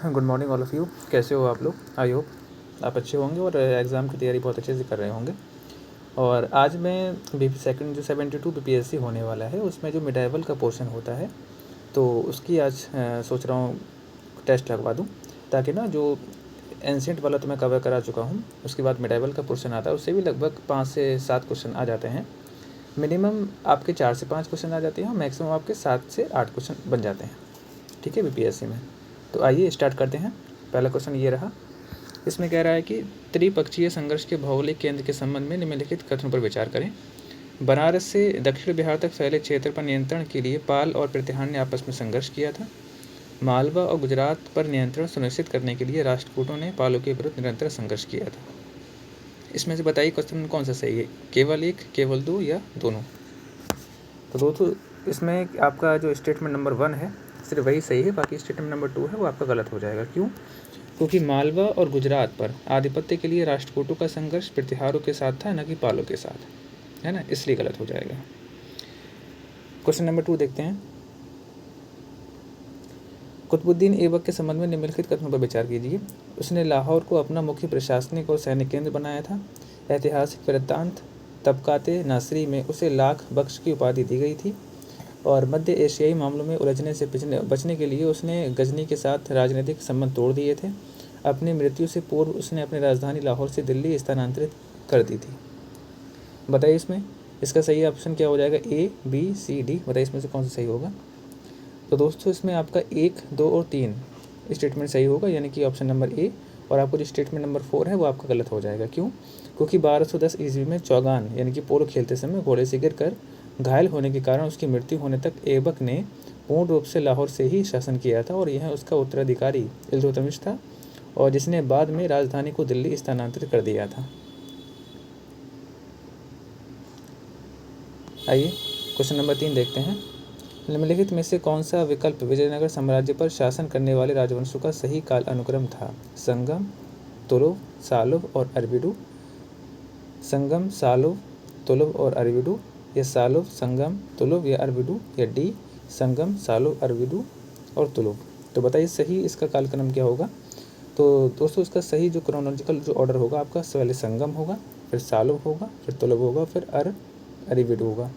Good morning all of you. कैसे हो आप लोग? आई होप आप अच्छे होंगे और एग्ज़ाम की तैयारी बहुत अच्छे से कर रहे होंगे। और आज मैं बीपी सेकंड जो 72 बीपीएससी होने वाला है उसमें जो मिडाइवल का पोर्शन होता है तो उसकी आज सोच रहा हूँ टेस्ट लगवा दूँ, ताकि ना जो एंशिएंट वाला तो मैं कवर करा चुका हूँ, उसके बाद मिडाइवल का पोर्शन आता है, उससे भी लगभग 5 से 7 क्वेश्चन आ जाते हैं। मिनिमम आपके 4 से 5 क्वेश्चन आ जाते हैं और मैक्सिमम आपके 7 से 8 क्वेश्चन बन जाते हैं, ठीक है, बीपीएससी में। तो आइए स्टार्ट करते हैं। पहला क्वेश्चन ये रहा। इसमें कह रहा है कि त्रिपक्षीय संघर्ष के भौगोलिक केंद्र के संबंध में निम्नलिखित कथनों पर विचार करें। बनारस से दक्षिण बिहार तक फैले क्षेत्र पर नियंत्रण के लिए पाल और प्रतिहार ने आपस में संघर्ष किया था। मालवा और गुजरात पर नियंत्रण सुनिश्चित करने के लिए राष्ट्रकूटों ने पालों के विरुद्ध निरंतर संघर्ष किया था। इसमें से बताइए क्वेश्चन कौन सा सही है, केवल एक, केवल दो या दोनों? तो दोस्तों इसमें आपका जो स्टेटमेंट नंबर 1 है सिर्फ वही सही है, बाकी स्टेटमेंट नंबर 2 है वो आपका गलत हो जाएगा। क्यों? क्योंकि मालवा और गुजरात पर आधिपत्य के लिए राष्ट्रकूटों का संघर्ष प्रतिहारों के साथ था, न कि पालों के साथ, है ना, इसलिए गलत हो जाएगा। क्वेश्चन नंबर 2 देखते हैं। कुतुबुद्दीन ऐबक के संबंध में निम्नलिखित कथनों पर विचार कीजिए। उसने लाहौर को अपना मुख्य प्रशासनिक और सैनिक केंद्र बनाया था। ऐतिहासिक वृत्तांत तबकाते नासरी में उसे लाख बख्श की उपाधि दी गई थी और मध्य एशियाई मामलों में उलझने से बचने के लिए उसने गजनी के साथ राजनीतिक संबंध तोड़ दिए थे। अपनी मृत्यु से पूर्व उसने अपनी राजधानी लाहौर से दिल्ली स्थानांतरित कर दी थी। बताइए इसमें इसका सही ऑप्शन क्या हो जाएगा? ए, बी, सी, डी। बताइए इसमें से कौन सा सही होगा? तो दोस्तों इसमें आपका 1, 2 और 3 स्टेटमेंट सही होगा, यानी कि ऑप्शन नंबर ए। और आपको जो स्टेटमेंट नंबर 4 है वो आपका गलत हो जाएगा। क्यों? क्योंकि 1210 ईस्वी में चौगान यानी कि पोलो खेलते समय घोड़े से गिरकर घायल होने के कारण उसकी मृत्यु होने तक ऐबक ने पूर्ण रूप से लाहौर से ही शासन किया था और यह उसका उत्तराधिकारी इल्तुतमिश था, और जिसने बाद में राजधानी को दिल्ली स्थानांतरित कर दिया था। आइए क्वेश्चन नंबर 3 देखते हैं। निम्नलिखित में से कौन सा विकल्प विजयनगर साम्राज्य पर शासन करने वाले राजवंशों का सही काल अनुक्रम था? संगम, तुलुव, सालुव और अरविडू। संगम, सालुव, तुलुव और अरविडू, या सालुव, संगम, तुलुव या अरविडू, या डी संगम, सालुव, अरविडू और तुलुव। तो बताइए सही इसका कालक्रम क्या होगा? तो दोस्तों इसका सही जो क्रोनोलॉजिकल जो ऑर्डर होगा आपका, पहले संगम होगा, फिर सालुव होगा, फिर तुलुव होगा, फिर अरविडू होगा।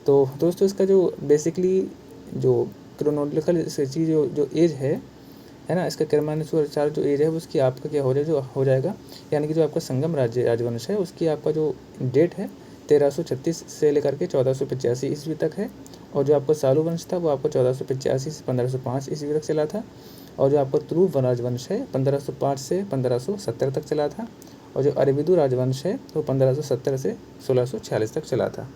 तो दोस्तों इसका जो बेसिकली जो क्रोनोलॉजिकल चीज़ जो एज है ना, इसका क्रमानुसार जो एज है उसकी आपका क्या हो जाएगा, यानी कि जो आपका संगम राजवंश है उसकी आपका जो डेट है 1336 से लेकर के 1485 ईस्वी तक है। और जो आपका सालू वंश था वो आपका 1485 से 1505 ईस्वी तक चला था। और जो आपका तुलुव राजवंश है 1505 से 1570 तक चला था। और जो अरविदू राजवंश है वो 1570 से 1646 तक चला था।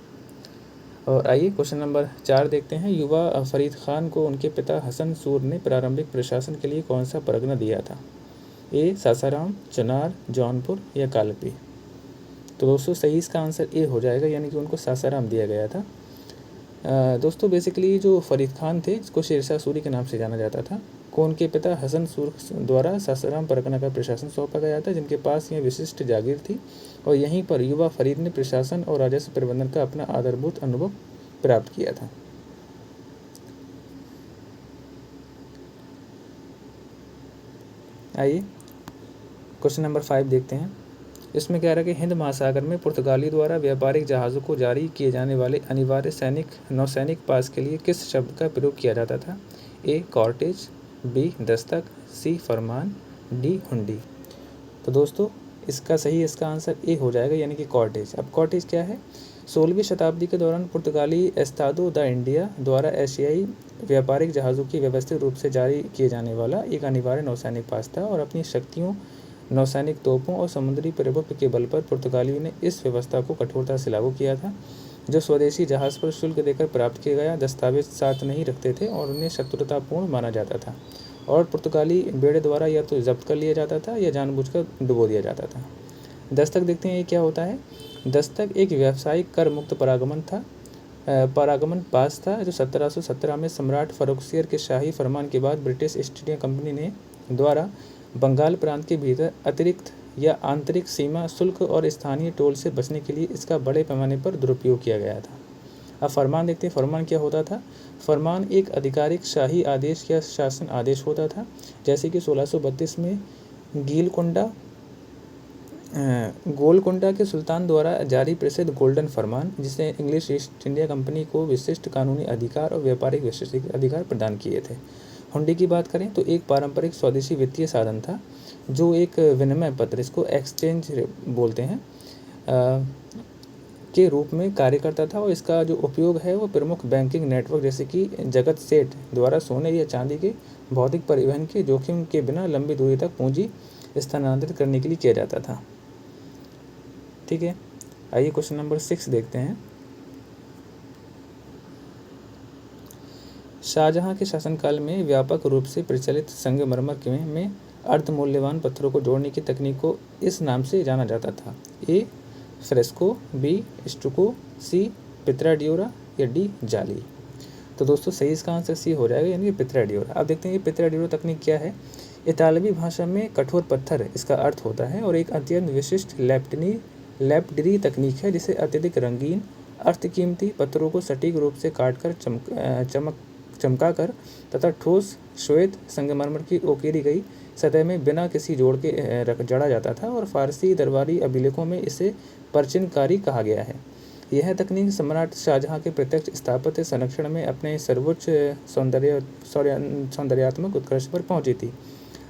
और आइए क्वेश्चन नंबर 4 देखते हैं। युवा फरीद खान को उनके पिता हसन सूर ने प्रारंभिक प्रशासन के लिए कौन सा परगना दिया था? ए सासाराम, चुनार, जौनपुर या कालपी। तो दोस्तों सही इसका आंसर ए हो जाएगा, यानी कि उनको सासाराम दिया गया था। दोस्तों बेसिकली जो फरीद खान थे इसको शेरशाह सूरी के नाम से जाना जाता था, को उनके पिता हसन सूर द्वारा सासाराम परगना का प्रशासन सौंपा गया था, जिनके पास यह विशिष्ट जागीर थी। और यहीं पर युवा फरीद ने प्रशासन और राजस्व प्रबंधन का अपना आधारभूत अनुभव प्राप्त किया था। आइए क्वेश्चन नंबर 5 देखते हैं। इसमें क्या रहा कि हिंद महासागर में पुर्तगाली द्वारा व्यापारिक जहाज़ों को जारी किए जाने वाले अनिवार्य नौसैनिक पास के लिए किस शब्द का प्रयोग किया जाता था? ए कॉर्टेज, बी दस्तक, सी फरमान, डी हुंडी। तो दोस्तों इसका आंसर ए हो जाएगा, यानी कि कॉर्टेज। अब कॉर्टेज क्या है? 16वीं शताब्दी के दौरान पुर्तगाली एस्तादो द इंडिया द्वारा एशियाई व्यापारिक जहाज़ों की व्यवस्थित रूप से जारी किए जाने वाला एक अनिवार्य नौसैनिक पास था। और अपनी शक्तियों, नौसैनिक तोपों और समुद्री प्रभुत्व के बल पर पुर्तगालियों ने इस व्यवस्था को कठोरता से लागू किया था। जो स्वदेशी जहाज़ पर शुल्क देकर प्राप्त किया गया दस्तावेज साथ नहीं रखते थे और उन्हें शत्रुतापूर्ण माना जाता था, और पुर्तगाली बेड़े द्वारा या तो जब्त कर लिया जाता था या जानबूझकर डुबो दिया जाता था। दस्तक देखते हैं ये क्या होता है। दस्तक एक व्यावसायिक कर मुक्त परागमन पास था जो 1717 में सम्राट फर्रुखसियर के शाही फरमान के बाद ब्रिटिश ईस्ट इंडिया कंपनी ने द्वारा बंगाल प्रांत के भीतर अतिरिक्त या आंतरिक सीमा शुल्क और स्थानीय टोल से बचने के लिए इसका बड़े पैमाने पर दुरुपयोग किया गया था। अब फरमान देखते हैं, फरमान क्या होता था। फरमान एक आधिकारिक शाही आदेश या शासन आदेश होता था, जैसे कि 1632 में गोलकुंडा के सुल्तान द्वारा जारी प्रसिद्ध गोल्डन फरमान, जिसे इंग्लिश ईस्ट इंडिया कंपनी को विशिष्ट कानूनी अधिकार और व्यापारिक विशिष्ट अधिकार प्रदान किए थे। हुंडी की बात करें तो एक पारंपरिक स्वदेशी वित्तीय साधन था, जो एक विनिमय पत्र, इसको एक्सचेंज बोलते हैं, के रूप में कार्य करता था, और इसका जो उपयोग है वो प्रमुख बैंकिंग नेटवर्क जैसे कि जगत सेठ द्वारा सोने या चांदी के भौतिक परिवहन के जोखिम के बिना लंबी दूरी तक पूंजी स्थानांतरित करने के लिए किया जाता था। ठीक है, आइए क्वेश्चन नंबर 6 देखते हैं। शाहजहां के शासनकाल में व्यापक रूप से प्रचलित संगमरमर में अर्धमूल्यवान पत्थरों को जोड़ने की तकनीक को इस नाम से जाना जाता था। ए फ्रेस्को, बी स्टुको, सी पित्रा डियोरा या डी जाली। तो दोस्तों सही इसका आंसर सी हो जाएगा, यानी कि पित्रा डियोरा। अब देखते हैं ये पित्रा डियोरा तकनीक क्या है। इतालवी भाषा में कठोर पत्थर इसका अर्थ होता है, और एक अत्यंत विशिष्ट लैपिडरी तकनीक है, जिसे अत्यधिक रंगीन अर्थकीमती पत्थरों को सटीक रूप से काटकर चमकाकर तथा ठोस श्वेत संगमरमर की उकेरी गई सतह में बिना किसी जोड़ के जड़ा जाता था, और फारसी दरबारी अभिलेखों में इसे परचिनकारी कहा गया है। यह तकनीक सम्राट शाहजहां के प्रत्यक्ष स्थापत्य संरक्षण में अपने सर्वोच्च सौंदर्यात्मक उत्कर्ष पर पहुंची थी।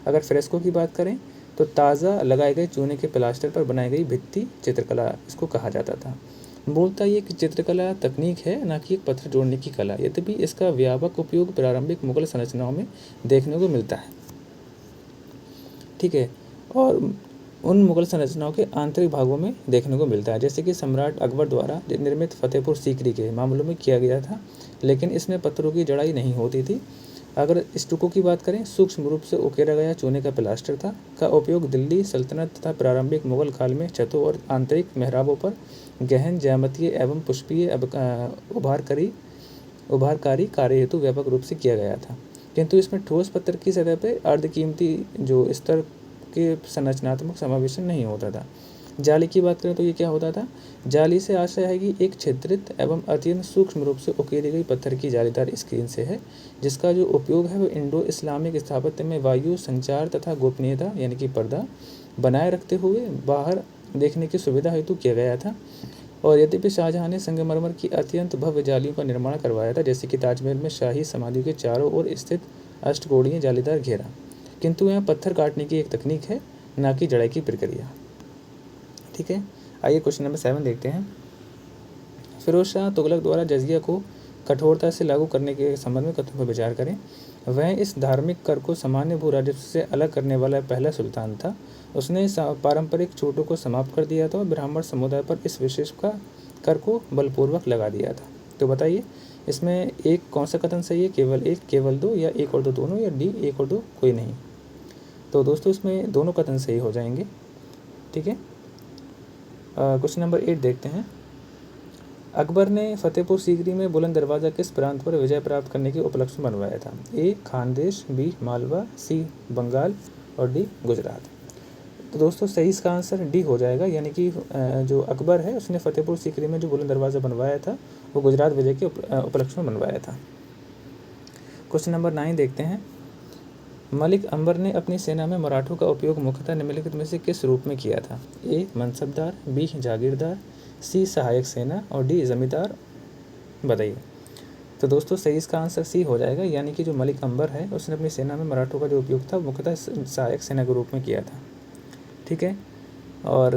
अगर फ्रेस्को की बात करें तो ताज़ा लगाए गए चूने के प्लास्टर पर बनाई गई भित्ति चित्रकला इसको कहा जाता था। मूलतः ये चित्रकला तकनीक है, न कि एक पत्थर जोड़ने की कला, यद्यपि इसका व्यापक उपयोग प्रारंभिक मुगल संरचनाओं में देखने को मिलता है। ठीक है, और उन मुगल संरचनाओं के आंतरिक भागों में देखने को मिलता है, जैसे कि सम्राट अकबर द्वारा निर्मित फतेहपुर सीकरी के मामलों में किया गया था, लेकिन इसमें पत्थरों की जड़ाई नहीं होती थी। अगर स्टुको की बात करें, सूक्ष्म रूप से उकेरा गया चूने का प्लास्टर का उपयोग दिल्ली सल्तनत तथा प्रारंभिक मुगल काल में छतों और आंतरिक मेहराबों पर गहन ज्यामितीय एवं पुष्पीय उभारकारी कार्य हेतु व्यापक रूप से किया गया था, किंतु इसमें ठोस पत्थर की सतह पर अर्धकीमती जो स्तर के संरचनात्मक समावेशन नहीं होता था। जाली की बात करें तो ये क्या होता था। जाली से आशय है कि एक छिद्रित एवं अत्यंत सूक्ष्म रूप से उकेरी गई पत्थर की जालीदार स्क्रीन से है, जिसका जो उपयोग है वो इंडो इस्लामिक स्थापत्य में वायु संचार तथा गोपनीयता यानी कि पर्दा बनाए रखते हुए बाहर देखने की सुविधा हेतु किया गया था। और यद्यपि शाहजहां ने संगमरमर की अत्यंत भव्य जालियों का निर्माण करवाया था, जैसे कि ताजमहल में शाही समाधियों के चारों ओर स्थित अष्टकोणीय जालीदार घेरा, किंतु यह पत्थर काटने की एक तकनीक है, न कि जड़ाई की प्रक्रिया। ठीक है, आइए क्वेश्चन नंबर 7 देखते हैं। फिरोज शाह तुगलक द्वारा जजिया को कठोरता से लागू करने के संबंध में कथनों पर विचार करें। वह इस धार्मिक कर को सामान्य भू राजस्व से अलग करने वाला पहला सुल्तान था। उसने पारंपरिक छूटों को समाप्त कर दिया था और ब्राह्मण समुदाय पर इस विशेष कर को बलपूर्वक लगा दिया था। तो बताइए इसमें एक कौन सा कथन सही है, केवल एक, केवल दो, या एक और दो दोनों, या डी एक और दो कोई नहीं। तो दोस्तों इसमें दोनों कथन सही हो जाएंगे। ठीक है, क्वेश्चन नंबर 8 देखते हैं। अकबर ने फतेहपुर सीकरी में बुलंद दरवाज़ा किस प्रांत पर विजय प्राप्त करने के उपलक्ष्य में बनवाया था। ए खानदेश, बी मालवा, सी बंगाल और डी गुजरात। तो दोस्तों सही इसका आंसर डी हो जाएगा, यानी कि जो अकबर है उसने फतेहपुर सीकरी में जो बुलंद दरवाज़ा बनवाया था वो गुजरात विजय के उपलक्ष्य में बनवाया था। क्वेश्चन नंबर 9 देखते हैं। मलिक अंबर ने अपनी सेना में मराठों का उपयोग मुख्यतः निम्नलिखित में से किस रूप में किया था। ए मनसबदार, बी जागीरदार, सी सहायक सेना और डी जमींदार। बताइए। तो दोस्तों सही इसका आंसर सी हो जाएगा, यानी कि जो मलिक अंबर है उसने अपनी सेना में मराठों का जो उपयोग था मुख्यतः सहायक सेना के रूप में किया था। ठीक है, और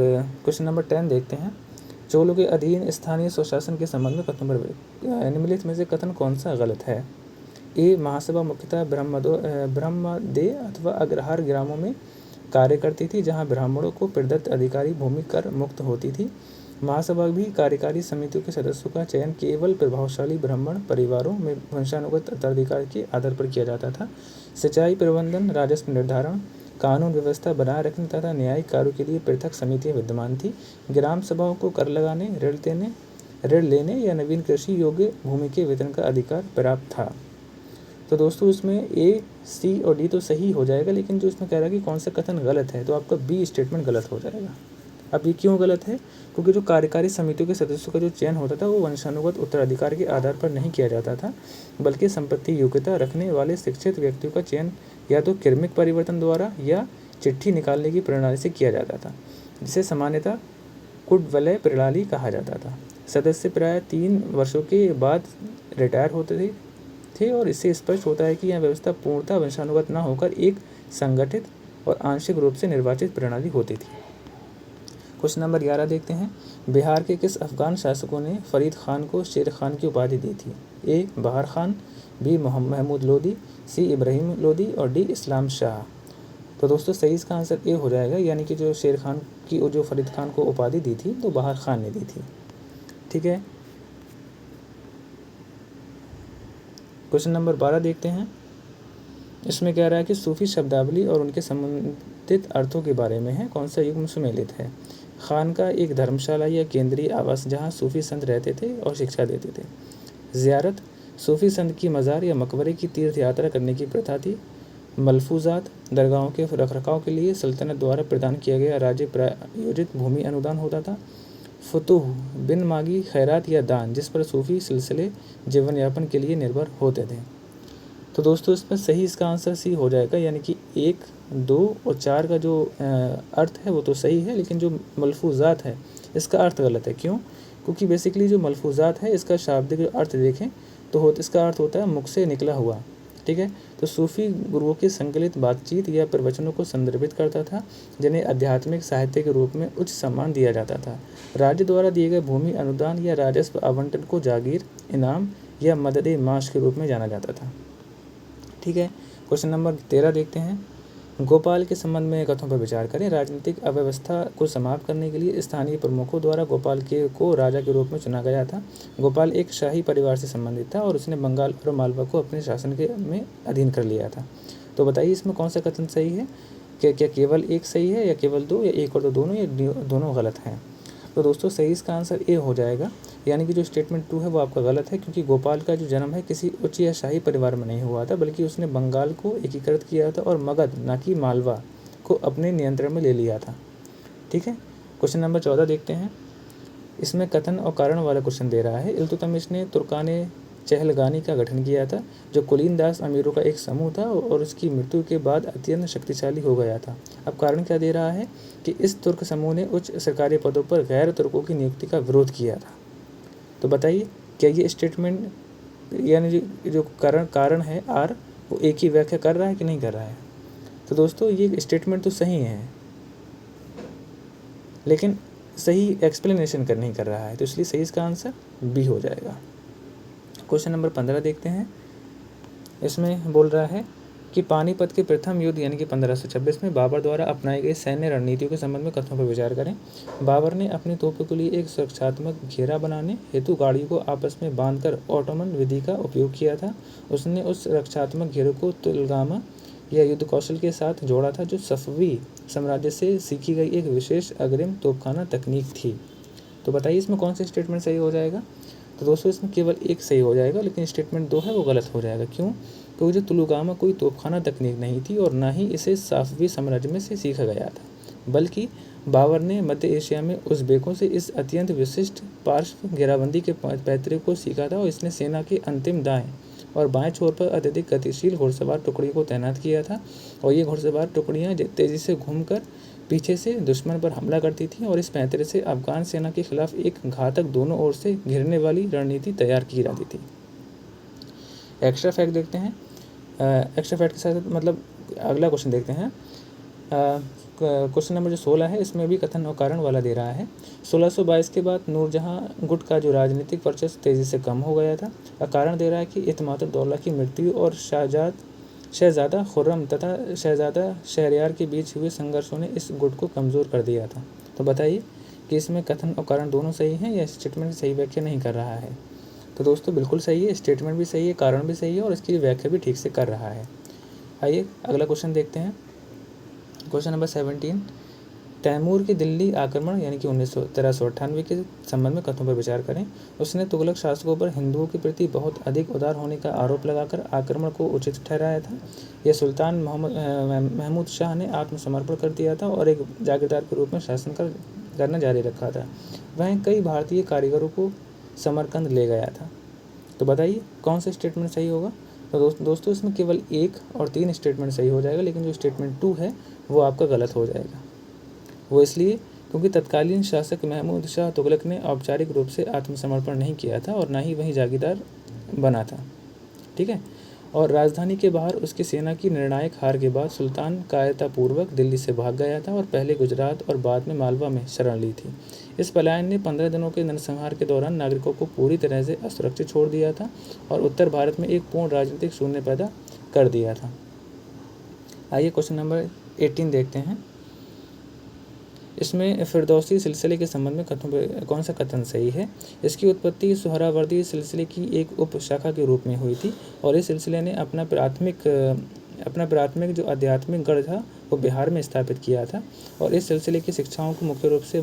क्वेश्चन नंबर 10 देखते हैं। चोलों के अधीन स्थानीय स्वशासन के संबंध में कथन निम्नलिखित में से कथन कौन सा गलत है। ए महासभा मुख्यतः ब्रह्मदे अथवा अग्रहार ग्रामों में कार्य करती थी, जहां ब्राह्मणों को प्रदत्त अधिकारी भूमि कर मुक्त होती थी। महासभा भी कार्यकारी समितियों के सदस्यों का चयन केवल प्रभावशाली ब्राह्मण परिवारों में वंशानुगत उत्तराधिकार के आधार पर किया जाता था। सिंचाई प्रबंधन, राजस्व निर्धारण, कानून व्यवस्था बनाए रखने तथा न्यायिक कार्यों के लिए पृथक समितियां विद्यमान थी। ग्राम सभाओं को कर लगाने, ऋण लेने या नवीन कृषि योग्य भूमि के वितरण का अधिकार प्राप्त था। तो दोस्तों इसमें ए, सी और डी तो सही हो जाएगा, लेकिन जो इसमें कह रहा है कि कौन सा कथन गलत है, तो आपका बी स्टेटमेंट गलत हो जाएगा। अब ये क्यों गलत है? क्योंकि जो कार्यकारी समितियों के सदस्यों का जो चयन होता था वो वंशानुगत उत्तराधिकार के आधार पर नहीं किया जाता था, बल्कि संपत्ति योग्यता रखने वाले शिक्षित व्यक्तियों का चयन या तो क्रमिक परिवर्तन द्वारा या चिट्ठी निकालने की प्रणाली से किया जाता था, जिसे सामान्यतः कुडवलय प्रणाली कहा जाता था। सदस्य प्राय 3 वर्षों के बाद रिटायर होते थे और इससे स्पष्ट होता है कि यह व्यवस्था पूर्णतः वंशानुगत न होकर एक संगठित और आंशिक रूप से निर्वाचित प्रणाली होती थी। क्वेश्चन नंबर 11 देखते हैं। बिहार के किस अफगान शासकों ने फरीद खान को शेर खान की उपाधि दी थी? ए. बहार खान, बी. महमूद लोदी, सी. इब्राहिम लोदी और डी. इस्लाम शाह। तो दोस्तों सही इसका आंसर ए हो जाएगा, यानी कि जो शेर खान की जो फरीद खान को उपाधि दी थी तो बहार खान ने दी थी। ठीक है, क्वेश्चन नंबर 12 देखते हैं। इसमें कह रहा है कि सूफी शब्दावली और उनके संबंधित अर्थों के बारे में है, कौन सा युग्म सुमेलित है? खानका एक धर्मशाला या केंद्रीय आवास जहां सूफी संत रहते थे और शिक्षा देते थे। ज़ियारत, सूफी संत की मज़ार या मकबरे की तीर्थ यात्रा करने की प्रथा थी। मलफूजात, दरगाहों के रखरखाव के लिए सल्तनत द्वारा प्रदान किया गया राज्य प्रायोजित भूमि अनुदान होता था। फतूह, बिन मांगी खैरात या दान, जिस पर सूफी सिलसिले जीवन यापन के लिए निर्भर होते थे। तो दोस्तों इसमें सही इसका आंसर सी हो जाएगा, यानी कि 1, 2 और 4 का जो अर्थ है वो तो सही है, लेकिन जो मलफूजात है इसका अर्थ गलत है। क्यों? क्योंकि बेसिकली जो मलफूजात है इसका शाब्दिक अर्थ देखें तो इसका अर्थ होता है मुख से निकला हुआ। ठीक है, तो सूफी गुरुओं की संकलित बातचीत या प्रवचनों को संदर्भित करता था, जिन्हें आध्यात्मिक साहित्य के रूप में उच्च सम्मान दिया जाता था। राज्य द्वारा दिए गए भूमि अनुदान या राजस्व आवंटन को जागीर, इनाम या मदद माश के रूप में जाना जाता था। ठीक है, क्वेश्चन नंबर 13 देखते हैं। गोपाल के संबंध में कथनों पर विचार करें। राजनीतिक अव्यवस्था को समाप्त करने के लिए स्थानीय प्रमुखों द्वारा गोपाल को राजा के रूप में चुना गया था। गोपाल एक शाही परिवार से संबंधित था और उसने बंगाल और मालवा को अपने शासन में अधीन कर लिया था। तो बताइए इसमें कौन सा कथन सही है? क्या केवल एक सही है या केवल 2 या 1 और 2 दोनों, या दोनों गलत हैं? तो दोस्तों सही इसका आंसर ए हो जाएगा, यानी कि जो स्टेटमेंट 2 है वो आपका गलत है, क्योंकि गोपाल का जो जन्म है किसी उच्च या शाही परिवार में नहीं हुआ था, बल्कि उसने बंगाल को एकीकृत किया था और मगध ना कि मालवा को अपने नियंत्रण में ले लिया था। ठीक है, क्वेश्चन नंबर 14 देखते हैं। इसमें कथन और कारण वाला क्वेश्चन दे रहा है। इल्तुतमिश ने तुर्काने चहलगानी का गठन किया था, जो कुलीन दास अमीरों का एक समूह था और उसकी मृत्यु के बाद अत्यंत शक्तिशाली हो गया था। अब कारण क्या दे रहा है कि इस तुर्क समूह ने उच्च सरकारी पदों पर गैर तुर्कों की नियुक्ति का विरोध किया था। तो बताइए क्या ये स्टेटमेंट यानी जो कारण है आर, वो एक ही व्याख्या कर रहा है कि नहीं कर रहा है? तो दोस्तों ये स्टेटमेंट तो सही है, लेकिन सही एक्सप्लेनेशन नहीं कर रहा है, तो इसलिए सही इसका आंसर बी हो जाएगा। क्वेश्चन नंबर 15 देखते हैं। इसमें बोल रहा है कि पानीपत के प्रथम युद्ध यानी कि 1526 में बाबर द्वारा अपनाई गई सैन्य रणनीतियों के संबंध में कथनों पर विचार करें। बाबर ने अपनी तोपों के लिए एक सुरक्षात्मक घेरा बनाने हेतु गाड़ियों को आपस में बांधकर ऑटोमन विधि का उपयोग किया था। उसने उस रक्षात्मक घेरे को तुलगामा या युद्ध कौशल के साथ जोड़ा था, जो सफवी साम्राज्य से सीखी गई एक विशेष अग्रिम तोपखाना तकनीक थी। तो बताइए इसमें कौन सा स्टेटमेंट सही हो जाएगा? तो दोस्तों इसमें केवल एक सही हो जाएगा, लेकिन स्टेटमेंट 2 है वो गलत हो जाएगा। क्यों? क्योंकि जो तुलगामा कोई तोपखाना तकनीक नहीं थी और ना ही इसे साफवी साम्राज्य में से सीखा गया था, बल्कि बाबर ने मध्य एशिया में उज़्बेकों से इस अत्यंत विशिष्ट पार्श्व घेराबंदी के पैतृक को सीखा था और इसने सेना के अंतिम दाएं और बाएं छोर पर अत्यधिक गतिशील घुड़सवार टुकड़ियों को तैनात किया था, और ये घुड़सवार टुकड़ियाँ तेज़ी से घूमकर पीछे से दुश्मन पर हमला करती थी और इस पैंतरे से अफगान सेना के खिलाफ एक घातक दोनों ओर से घिरने वाली रणनीति तैयार की जाती थी। एक्स्ट्रा फैक्ट देखते हैं। एक्स्ट्रा फैक्ट के साथ मतलब अगला क्वेश्चन देखते हैं। क्वेश्चन नंबर जो 16 है इसमें भी कथन और कारण वाला दे रहा है। 1622 के बाद नूरजहां गुट का जो राजनीतिक वर्चस्व तेज़ी से कम हो गया था। कारण दे रहा है कि इत्माद-उद-दौला की मृत्यु और शहजादा खुर्रम तथा शहजादा शहरयार के बीच हुए संघर्षों ने इस गुट को कमज़ोर कर दिया था। तो बताइए कि इसमें कथन और कारण दोनों सही हैं या स्टेटमेंट की सही व्याख्या नहीं कर रहा है? तो दोस्तों बिल्कुल सही है, स्टेटमेंट भी सही है, कारण भी सही है और इसकी व्याख्या भी ठीक से कर रहा है। आइए अगला क्वेश्चन देखते हैं। Question number 17। तैमूर के दिल्ली आक्रमण यानी कि 1398 के संबंध में कथनों पर विचार करें। उसने तुगलक शासकों पर हिंदुओं के प्रति बहुत अधिक उदार होने का आरोप लगाकर आक्रमण को उचित ठहराया था। यह सुल्तान महमूद शाह ने आत्मसमर्पण कर दिया था और एक जागीरदार के रूप में शासन कर करना जारी रखा था। वह कई भारतीय कारीगरों को समरकंद ले गया था। तो बताइए कौन सा स्टेटमेंट सही होगा। तो दोस्तों इसमें केवल 1 और 3 स्टेटमेंट सही हो जाएगा, लेकिन जो स्टेटमेंट 2 है वो आपका गलत हो जाएगा। वो इसलिए क्योंकि तत्कालीन शासक महमूद शाह तुगलक ने औपचारिक रूप से आत्मसमर्पण नहीं किया था और ना ही वहीं जागीरदार बना था। ठीक है। और राजधानी के बाहर उसकी सेना की निर्णायक हार के बाद सुल्तान कायरतापूर्वक दिल्ली से भाग गया था और पहले गुजरात और बाद में मालवा में शरण ली थी। इस पलायन ने 15 दिनों के नरसंहार के दौरान नागरिकों को पूरी तरह से असुरक्षित छोड़ दिया था और उत्तर भारत में एक पूर्ण राजनीतिक शून्य पैदा कर दिया था। आइए क्वेश्चन नंबर 18 देखते हैं। इसमें फिरदौसी सिलसिले के संबंध में कौन सा कथन सही है। इसकी उत्पत्ति सुहरावर्दी सिलसिले की एक उप शाखा के रूप में हुई थी और इस सिलसिले ने अपना प्राथमिक जो आध्यात्मिक गढ़ था वो बिहार में स्थापित किया था और इस सिलसिले की शिक्षाओं को मुख्य रूप से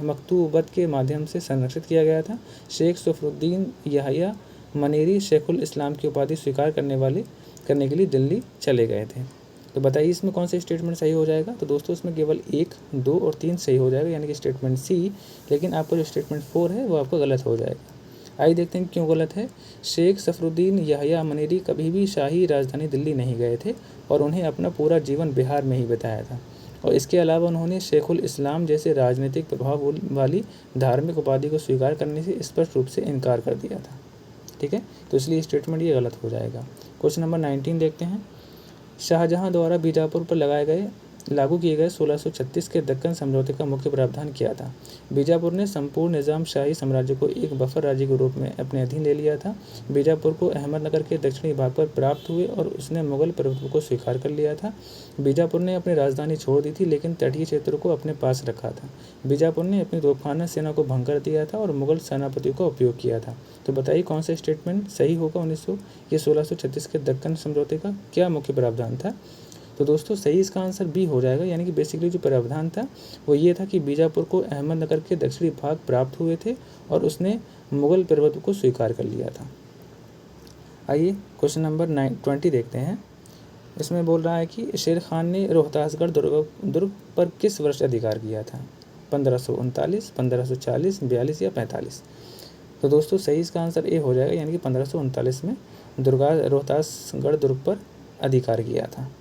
मकतूबत के माध्यम से संरक्षित किया गया था। शेख सफरुद्दीन याहिया मनेरी शेखुल इस्लाम की उपाधि स्वीकार करने के लिए दिल्ली चले गए थे। तो बताइए इसमें कौन सा स्टेटमेंट सही हो जाएगा। तो दोस्तों इसमें केवल 1, 2 और 3 सही हो जाएगा, यानी कि स्टेटमेंट सी। लेकिन आपका जो स्टेटमेंट 4 है वो आपका गलत हो जाएगा। आइए देखते हैं क्यों गलत है। शेख सफरुद्दीन याहिया मनेरी कभी भी शाही राजधानी दिल्ली नहीं गए थे और उन्हें अपना पूरा जीवन बिहार में ही बिताया था और इसके अलावा उन्होंने शेखुल इस्लाम जैसे राजनीतिक प्रभाव वाली धार्मिक उपाधि को स्वीकार करने से स्पष्ट रूप से इनकार कर दिया था। ठीक है, तो इसलिए स्टेटमेंट ये गलत हो जाएगा। क्वेश्चन नंबर 19 देखते हैं। शाहजहां द्वारा बीजापुर पर लागू किए गए 1636 के दक्कन समझौते का मुख्य प्रावधान क्या था। बीजापुर ने संपूर्ण निज़ाम शाही साम्राज्य को एक बफर राज्य के रूप में अपने अधीन ले लिया था। बीजापुर को अहमदनगर के दक्षिणी भाग पर प्राप्त हुए और उसने मुगल प्रभुत्व को स्वीकार कर लिया था। बीजापुर ने अपनी राजधानी छोड़ दी थी लेकिन तटीय क्षेत्रों को अपने पास रखा था। बीजापुर ने अपनी तोपखाना सेना को भंग कर दिया था और मुगल सेनापतियों का उपयोग किया था। तो बताइए कौन सा स्टेटमेंट सही होगा। 1636 के दक्कन समझौते का क्या मुख्य प्रावधान था। तो दोस्तों सही इसका आंसर बी हो जाएगा, यानी कि बेसिकली जो प्रावधान था वो ये था कि बीजापुर को अहमदनगर के दक्षिणी भाग प्राप्त हुए थे और उसने मुगल प्रभुत्व को स्वीकार कर लिया था। आइए क्वेश्चन नंबर 20 देखते हैं। इसमें बोल रहा है कि शेर खान ने रोहतासगढ़ दुर्ग पर किस वर्ष अधिकार किया था। 1539, 1540, 42 या 45। तो दोस्तों सही इसका आंसर ए हो जाएगा, यानी कि 1539 में रोहतासगढ़ दुर्ग पर अधिकार किया था।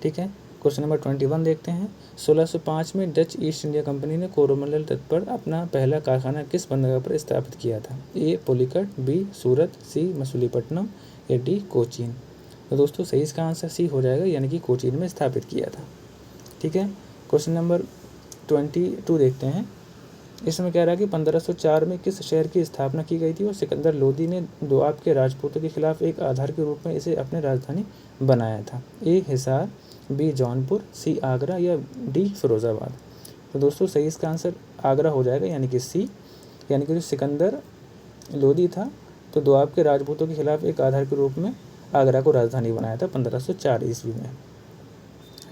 ठीक है, क्वेश्चन नंबर 21 देखते हैं। 1605 में डच ईस्ट इंडिया कंपनी ने कोरोमंडल तट पर अपना पहला कारखाना किस बंदरगाह पर स्थापित किया था। ए पुलिकट, बी सूरत, सी मछलीपट्टनम या डी कोचीन। तो दोस्तों सही इसका आंसर सी हो जाएगा, यानी कि कोचीन में स्थापित किया था। ठीक है, क्वेश्चन नंबर 22 देखते हैं। इसमें कह रहा है कि 1504 में किस शहर की स्थापना की गई थी और सिकंदर लोदी ने दोआब के राजपूतों के खिलाफ एक आधार के रूप में इसे अपनी राजधानी बनाया था। ए हिसार, बी जौनपुर, सी आगरा या डी फिरोज़ाबाद। तो दोस्तों सही इसका आंसर आगरा हो जाएगा, यानी कि सी। यानी कि जो सिकंदर लोदी था तो दोआब के राजपूतों के खिलाफ एक आधार के रूप में आगरा को राजधानी बनाया था 1504 ईस्वी में।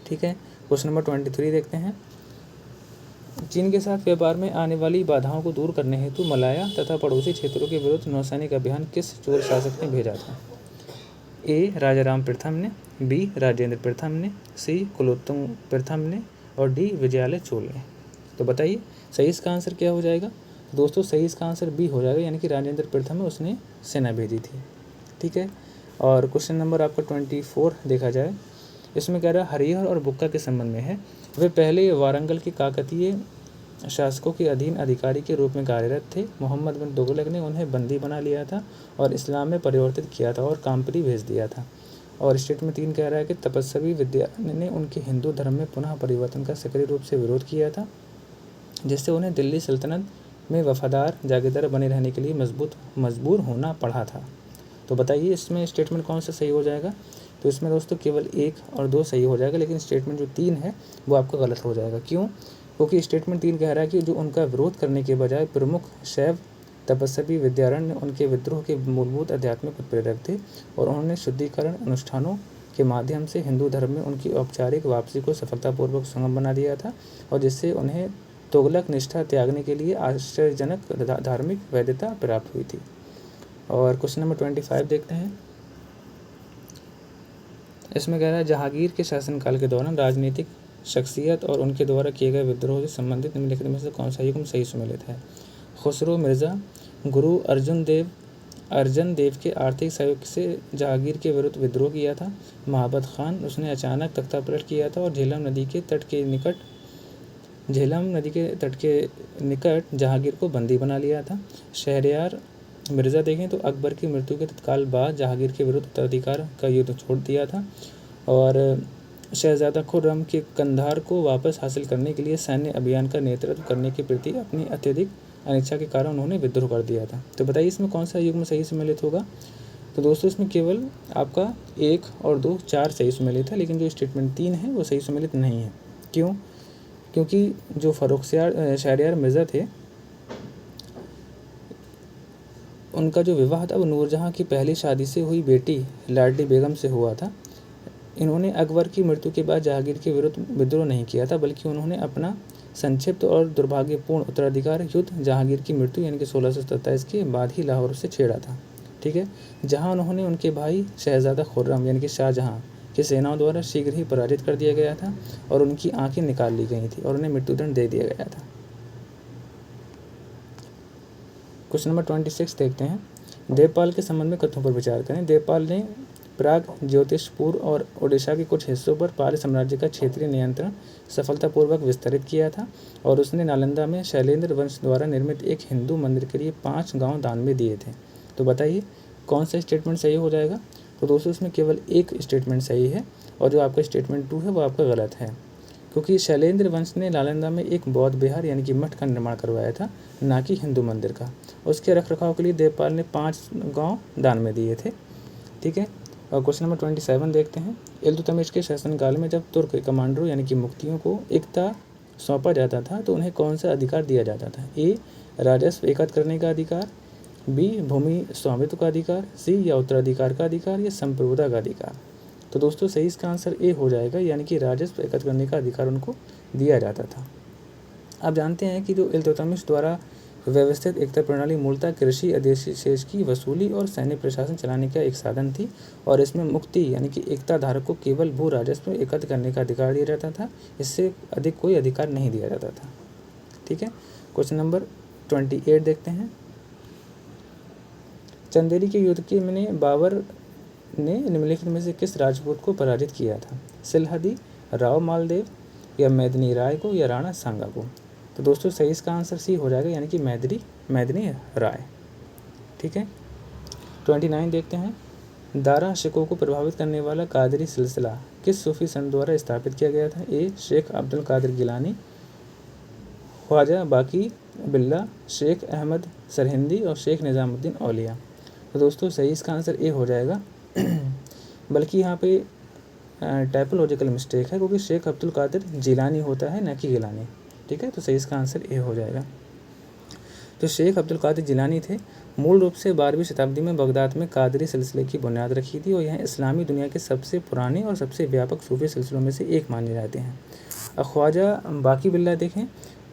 ठीक है, क्वेश्चन नंबर 23 देखते हैं। चीन के साथ व्यापार में आने वाली बाधाओं को दूर करने हेतु मलाया तथा पड़ोसी क्षेत्रों के विरुद्ध नौसैनिक अभियान किस चोल शासक ने भेजा था। ए राजाराम प्रथम ने, बी राजेंद्र प्रथम ने, सी कुलोत्तुंग प्रथम ने और डी विजयालय चोल ने। तो बताइए सही इसका आंसर क्या हो जाएगा। दोस्तों सही इसका आंसर बी हो जाएगा, यानी कि राजेंद्र प्रथम में उसने सेना भेजी थी। ठीक है, और क्वेश्चन नंबर आपका 24 देखा जाए। इसमें कह रहा है हरिहर और बुक्का के संबंध में है। वे पहले वारंगल के काकतीय शासकों के अधीन अधिकारी के रूप में कार्यरत थे। मोहम्मद बिन तुगलक ने उन्हें बंदी बना लिया था और इस्लाम में परिवर्तित किया था और काम्परी भेज दिया था। और स्टेटमेंट 3 कह रहा है कि तपस्वी विद्यारण्य ने उनके हिंदू धर्म में पुनः परिवर्तन का सक्रिय रूप से विरोध किया था, जिससे उन्हें दिल्ली सल्तनत में वफादार जागीरदार बने रहने के लिए मजबूर होना पड़ा था। तो बताइए इसमें स्टेटमेंट कौन सा सही हो जाएगा। तो इसमें दोस्तों केवल 1 और 2 सही हो जाएगा, लेकिन स्टेटमेंट जो 3 है वो आपका गलत हो जाएगा। क्यों? क्योंकि स्टेटमेंट 3 कह रहा है कि जो उनका विरोध करने के बजाय प्रमुख शैव तपस्वी विद्यारण्य उनके विद्रोह के मूलभूत आध्यात्मिक उत्प्रेरक थे और उन्होंने शुद्धिकरण अनुष्ठानों के माध्यम से हिंदू धर्म में उनकी औपचारिक वापसी को सफलतापूर्वक सुगम बना दिया था और जिससे उन्हें तुगलक निष्ठा त्यागने के लिए आश्चर्यजनक धार्मिक वैधता प्राप्त हुई थी। और क्वेश्चन नंबर 25 देखते हैं। इसमें कह रहा है जहांगीर के शासनकाल के दौरान राजनीतिक शख्सियत और उनके द्वारा किए गए विद्रोह से संबंधित निम्नलिखित में से कौन सा युग्म सही सुमेलित है? खुसरो मिर्ज़ा गुरु अर्जन देव के आर्थिक सहयोग से जहांगीर के विरुद्ध विद्रोह किया था। महाबत खान, उसने अचानक तख्तापलट किया था और झेलम नदी के तट के निकट जहांगीर को बंदी बना लिया था। शहरयार मिर्ज़ा देखें तो अकबर की मृत्यु के तत्काल बाद जहांगीर के विरुद्ध उत्तराधिकार का युद्ध छोड़ दिया था और शहजादा खुर्रम के कंधार को वापस हासिल करने के लिए सैन्य अभियान का नेतृत्व करने के प्रति अपनी अत्यधिक अनिच्छा के कारण उन्होंने विद्रोह कर दिया था। तो बताइए इसमें कौन सा युग्म सही सुमेलित होगा? तो दोस्तों इसमें केवल आपका 1 और 2 4 सही सुमेलित है, लेकिन जो स्टेटमेंट 3 है वो सही सुमेलित नहीं है। क्यों? क्योंकि जो शहरयार मिर्ज़ा थे उनका जो विवाह था वो नूरजहाँ की पहली शादी से हुई बेटी लाडली बेगम से हुआ था। इन्होंने अकबर की मृत्यु के बाद जहांगीर के विरुद्ध विद्रोह नहीं किया था, बल्कि उन्होंने अपना संक्षिप्त और दुर्भाग्यपूर्ण उत्तराधिकार युद्ध जहांगीर की मृत्यु यानी कि 1627 के बाद ही लाहौर से छेड़ा था। ठीक है, जहां उन्होंने उनके भाई शहजादा खुर्रम यानी कि शाहजहां की सेनाओं द्वारा शीघ्र ही पराजित कर दिया गया था और उनकी आंखें निकाल ली गई थी और उन्हें मृत्युदंड दे दिया गया था। क्वेश्चन नंबर 26 देखते हैं। देवपाल के संबंध में कथनों पर विचार करें। देवपाल ने प्राग, ज्योतिषपुर और ओडिशा के कुछ हिस्सों पर पाल साम्राज्य का क्षेत्रीय नियंत्रण सफलतापूर्वक विस्तारित किया था और उसने नालंदा में शैलेंद्र वंश द्वारा निर्मित एक हिंदू मंदिर के लिए 5 गांव दान में दिए थे। तो बताइए कौन सा स्टेटमेंट सही हो जाएगा? तो दोस्तों इसमें केवल एक स्टेटमेंट सही है और जो आपका स्टेटमेंट 2 है वो आपका गलत है, क्योंकि शैलेंद्र वंश ने नालंदा में एक बौद्ध विहार यानी कि मठ का निर्माण करवाया था, ना कि हिंदू मंदिर का। उसके रखरखाव के लिए देवपाल ने 5 गांव दान में दिए थे। ठीक है, और क्वेश्चन नंबर 27 देखते हैं। इल्तुतमिश के शासनकाल में जब तुर्क कमांडरों यानी कि मुफ्तियों को इक्ता सौंपा जाता था तो उन्हें कौन सा अधिकार दिया जाता था? ए, राजस्व एकत्र करने का अधिकार, बी, भूमि स्वामित्व का अधिकार, सी, या उत्तराधिकार का अधिकार, या संप्रभुता का अधिकार। तो दोस्तों सही इसका आंसर ए हो जाएगा, यानी कि राजस्व एकत्र करने का अधिकार उनको दिया जाता था। आप जानते हैं कि जो इल्तुतमिश द्वारा व्यवस्थित एकता प्रणाली मूलतः कृषि अधिशेष की वसूली और सैन्य प्रशासन चलाने का एक साधन थी और इसमें मुक्ति यानी कि एकता धारक को केवल भू राजस्व एकत्र करने का अधिकार दिया जाता था, इससे अधिक कोई अधिकार नहीं दिया जाता था। ठीक है, क्वेश्चन नंबर 28 देखते हैं। चंदेरी के युद्ध के में बाबर ने निम्नलिखित में से किस राजपूत को पराजित किया था? सिलहदी, राव मालदेव, या मैदनी राय को, या राणा सांगा को? तो दोस्तों सही इसका आंसर सी हो जाएगा, यानी कि मैदनी राय। ठीक है, 29 देखते हैं। दारा शिकोह को प्रभावित करने वाला कादरी सिलसिला किस सूफी संत द्वारा स्थापित किया गया था? ए, शेख अब्दुल कादिर गिलानी, ख्वाजा बाकी बिल्ला, शेख अहमद सरहिंदी और शेख निज़ामुद्दीन औलिया। तो दोस्तों सही इसका आंसर ए हो जाएगा, बल्कि यहाँ पे टाइपोलॉजिकल मिस्टेक है, क्योंकि शेख अब्दुल कादिर जिलानी होता है, न कि गिलानी। ठीक है, तो सही इसका आंसर ए हो जाएगा। तो शेख अब्दुल कादिर जिलानी थे, मूल रूप से 12वीं शताब्दी में बगदाद में कादरी सिलसिले की बुनियाद रखी थी और यह इस्लामी दुनिया के सबसे पुराने और सबसे व्यापक सूफी सिलसिलों में से एक माने जाते हैं। ख्वाजा बाकी बिल्ला देखें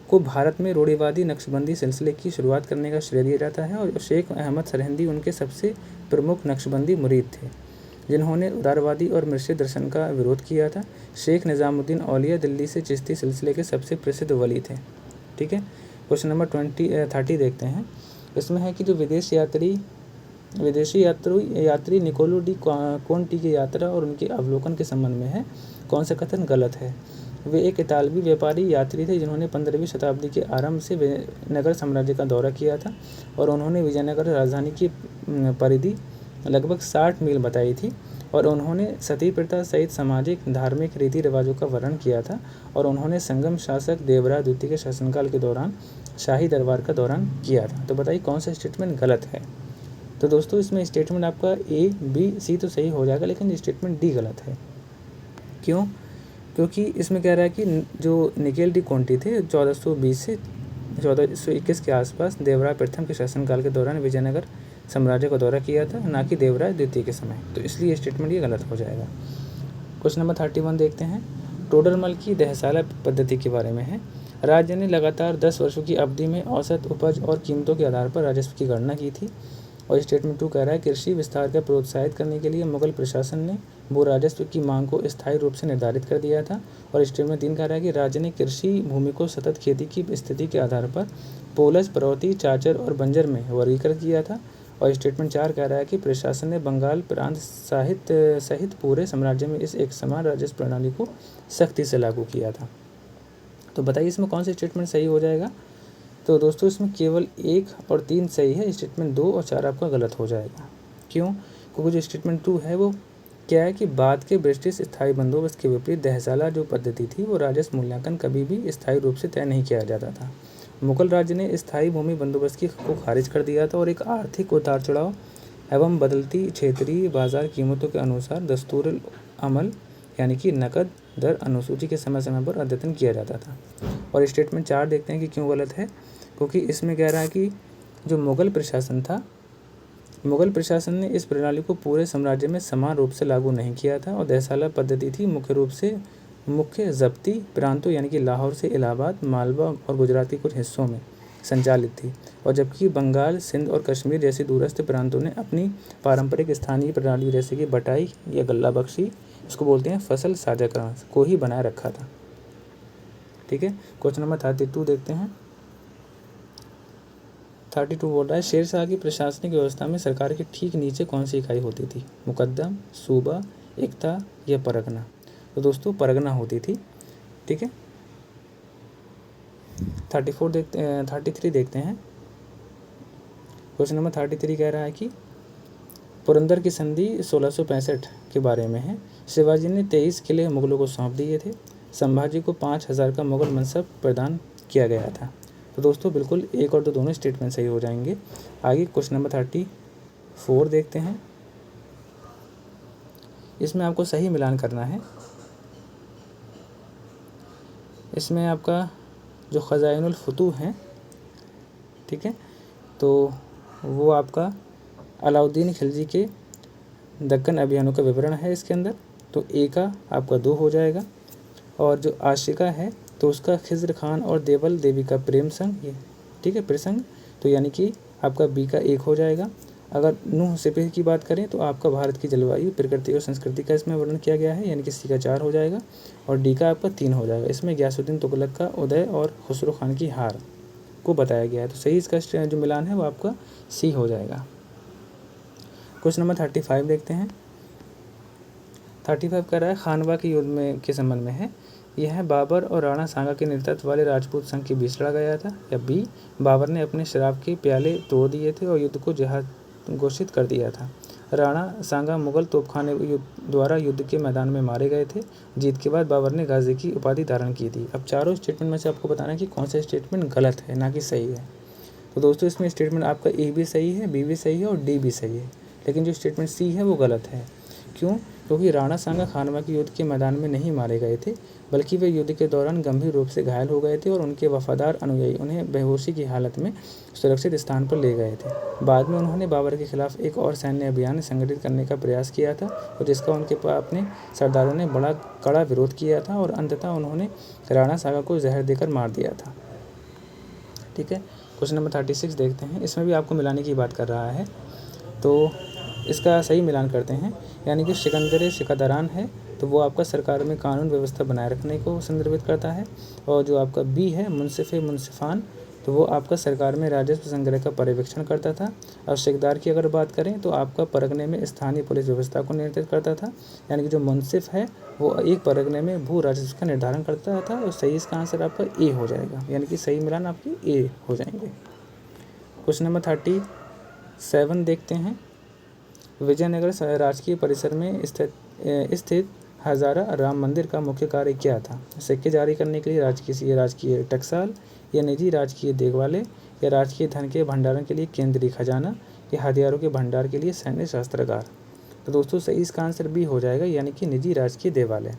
को भारत में रूढ़िवादी नक्शबंदी सिलसिले की शुरुआत करने का श्रेय दिया जाता है और शेख अहमद सरहिंदी उनके सबसे प्रमुख नक्शबंदी मुरीद थे, जिन्होंने उदारवादी और मिर्शिद दर्शन का विरोध किया था। शेख निज़ामुद्दीन औलिया दिल्ली से चिश्ती सिलसिले के सबसे प्रसिद्ध वली थे। ठीक है, क्वेश्चन नंबर 30 देखते हैं। इसमें है कि जो विदेशी यात्री निकोलो डी कोंटी की यात्रा और उनके अवलोकन के संबंध में है, कौन सा कथन गलत है? वे एक इतालवी व्यापारी यात्री थे जिन्होंने 15वीं शताब्दी के आरंभ से विजयनगर साम्राज्य का दौरा किया था और उन्होंने विजयनगर राजधानी की परिधि लगभग 60 मील बताई थी और उन्होंने सती प्रथा सहित सामाजिक धार्मिक रीति रिवाजों का वर्णन किया था और उन्होंने संगम शासक देवराय द्वितीय के शासनकाल के दौरान शाही दरबार का दौरान किया था। तो बताइए कौन सा स्टेटमेंट गलत है? तो दोस्तों इसमें स्टेटमेंट आपका ए, बी, सी तो सही हो जाएगा, लेकिन स्टेटमेंट डी गलत है। क्यों? क्योंकि इसमें कह रहा है कि जो निकेल डी कोंटी थे 1420 से 1421 के आसपास देवराय प्रथम के शासनकाल के दौरान विजयनगर साम्राज्य का दौरा किया था, ना कि देवराय द्वितीय के समय। तो इसलिए स्टेटमेंट ये गलत हो जाएगा। क्वेश्चन नंबर 31 देखते हैं। टोडरमल की दहसाला पद्धति के बारे में है। राज्य ने लगातार 10 वर्षों की अवधि में औसत उपज और कीमतों के आधार पर राजस्व की गणना की थी। और स्टेटमेंट 2 कह रहा है कृषि विस्तार का प्रोत्साहित करने के लिए मुगल प्रशासन ने भू राजस्व की मांग को स्थायी रूप से निर्धारित कर दिया था। और स्टेटमेंट 3 कह रहा है कि राज्य ने कृषि भूमि को सतत खेती की स्थिति के आधार पर पोलस, पर्वतीय, चाचर और बंजर में वर्गीकृत किया था। और स्टेटमेंट 4 कह रहा है कि प्रशासन ने बंगाल प्रांत सहित पूरे साम्राज्य में इस एक समान राजस्व प्रणाली को सख्ती से लागू किया था। तो बताइए इसमें कौन सा स्टेटमेंट सही हो जाएगा। तो दोस्तों इसमें केवल 1 और 3 सही है, स्टेटमेंट 2 और 4 आपका गलत हो जाएगा। क्यों? क्योंकि जो स्टेटमेंट 2 है वो क्या है कि बाद के ब्रिटिश स्थायी बंदोबस्त के विपरीत दहसाला जो पद्धति थी वो राजस्व मूल्यांकन कभी भी स्थायी रूप से तय नहीं किया जाता था। मुगल राज्य ने स्थायी भूमि बंदोबस्त को खारिज कर दिया था और एक आर्थिक उतार चढ़ाव एवं बदलती क्षेत्रीय बाजार कीमतों के अनुसार दस्तूर अमल यानी कि नकद दर अनुसूची के समय समय पर अद्यतन किया जाता था। और स्टेटमेंट 4 देखते हैं कि क्यों गलत है। क्योंकि इसमें कह रहा है कि जो मुगल प्रशासन था, मुगल प्रशासन ने इस प्रणाली को पूरे साम्राज्य में समान रूप से लागू नहीं किया था और दहसाला पद्धति थी मुख्य रूप से मुख्य जब्ती प्रांतों यानी कि लाहौर से इलाहाबाद, मालवा और गुजरात के कुछ हिस्सों में संचालित थी। और जबकि बंगाल, सिंध और कश्मीर जैसे दूरस्थ प्रांतों ने अपनी पारंपरिक स्थानीय प्रणाली जैसे कि बटाई या गल्ला बख्शी, इसको बोलते हैं फसल साझाकरण, को ही बनाए रखा था। ठीक है, क्वेश्चन नंबर 32 देखते हैं। 32 बोल रहा है शेरशाह की प्रशासनिक व्यवस्था में सरकार के ठीक नीचे कौन सी इकाई होती थी? मुकद्दम, सूबा, एकता या परगना? तो दोस्तों परगना होती थी। ठीक है, 33 देखते हैं। क्वेश्चन नंबर 33 कह रहा है कि पुरंदर की संधि 1665 के बारे में है। शिवाजी ने 23 किले मुगलों को सौंप दिए थे। संभाजी को 5000 का मुगल मनसब प्रदान किया गया था। तो दोस्तों बिल्कुल 1 और 2 दोनों स्टेटमेंट सही हो जाएंगे। आगे क्वेश्चन नंबर 34 देखते हैं। इसमें आपको सही मिलान करना है। इसमें आपका जो खज़ाइनुल फुतूह हैं, ठीक है, तो वो आपका अलाउद्दीन खिलजी के दक्कन अभियानों का विवरण है इसके अंदर। तो ए का आपका 2 हो जाएगा। और जो आशिका है तो उसका खिज़्र खान और देवल देवी का प्रेम संग, ये ठीक है प्रसंग, तो यानी कि आपका बी का 1 हो जाएगा। अगर नूह सिपह की बात करें तो आपका भारत की जलवायु, प्रकृति और संस्कृति का इसमें वर्णन किया गया है, यानी कि सी का 4 हो जाएगा। और डी का आपका 3 हो जाएगा। इसमें गयासुद्दीन तुगलक का उदय और खुसरो खान की हार को बताया गया है। तो सही इसका जो मिलान है वो आपका सी हो जाएगा। क्वेश्चन नंबर 35 देखते हैं। 35 कह रहा है खानवा के युद्ध में के संबंध में है। यह बाबर और राणा सांगा के नेतृत्व वाले राजपूत संघ के बीच लड़ा गया था। या बी बाबर ने अपने शराब के प्याले तोड़ दिए थे और युद्ध को जिहाद घोषित कर दिया था। राणा सांगा मुगल तोपखाने द्वारा युद्ध के मैदान में मारे गए थे। जीत के बाद बाबर ने गाजी की उपाधि धारण की थी। अब चारों स्टेटमेंट में से आपको बताना है कि कौन सा स्टेटमेंट गलत है, ना कि सही है। तो दोस्तों इसमें स्टेटमेंट आपका ए भी सही है, बी भी सही है और डी भी सही है, लेकिन जो स्टेटमेंट सी है वो गलत है। क्यों? क्योंकि राणा सांगा खानवा के युद्ध के मैदान में नहीं मारे गए थे, बल्कि वे युद्ध के दौरान गंभीर रूप से घायल हो गए थे और उनके वफादार अनुयायी उन्हें बेहोशी की हालत में सुरक्षित स्थान पर ले गए थे। बाद में उन्होंने बाबर के खिलाफ एक और सैन्य अभियान संगठित करने का प्रयास किया था और जिसका उनके अपने सरदारों ने बड़ा कड़ा विरोध किया था और अंततः उन्होंने राणा सांगा को जहर देकर मार दिया था। ठीक है, क्वेश्चन नंबर 36 देखते हैं। इसमें भी आपको मिलाने की बात कर रहा है, तो इसका सही मिलान करते हैं। यानी कि सिकंदर सिकंदरान है तो वो आपका सरकार में कानून व्यवस्था बनाए रखने को संदर्भित करता है। और जो आपका बी है मुंसिफ मुंसिफान, तो वो आपका सरकार में राजस्व संग्रह का पर्यवेक्षण करता था। और सिकदार की अगर बात करें तो आपका परगने में स्थानीय पुलिस व्यवस्था को नियंत्रित करता था। यानी कि जो मुंसिफ है वो एक परगने में भू राजस्व का निर्धारण करता था। और सही इसका आंसर आपका ए हो जाएगा, यानी कि सही मिलान आपकी ए हो जाएंगे। क्वेश्चन नंबर 37 देखते हैं। विजयनगर राजकीय परिसर में स्थित हजारा राम मंदिर का मुख्य कार्य क्या था? सिक्के जारी करने के लिए राजकीय टकसाल, या निजी राजकीय देखभालें, या राजकीय धन के भंडारण के लिए केंद्रीय खजाना, या हथियारों के भंडार के लिए सैन्य शस्त्रागार? तो दोस्तों सही इसका आंसर बी हो जाएगा, यानी कि निजी राजकीय देवालय।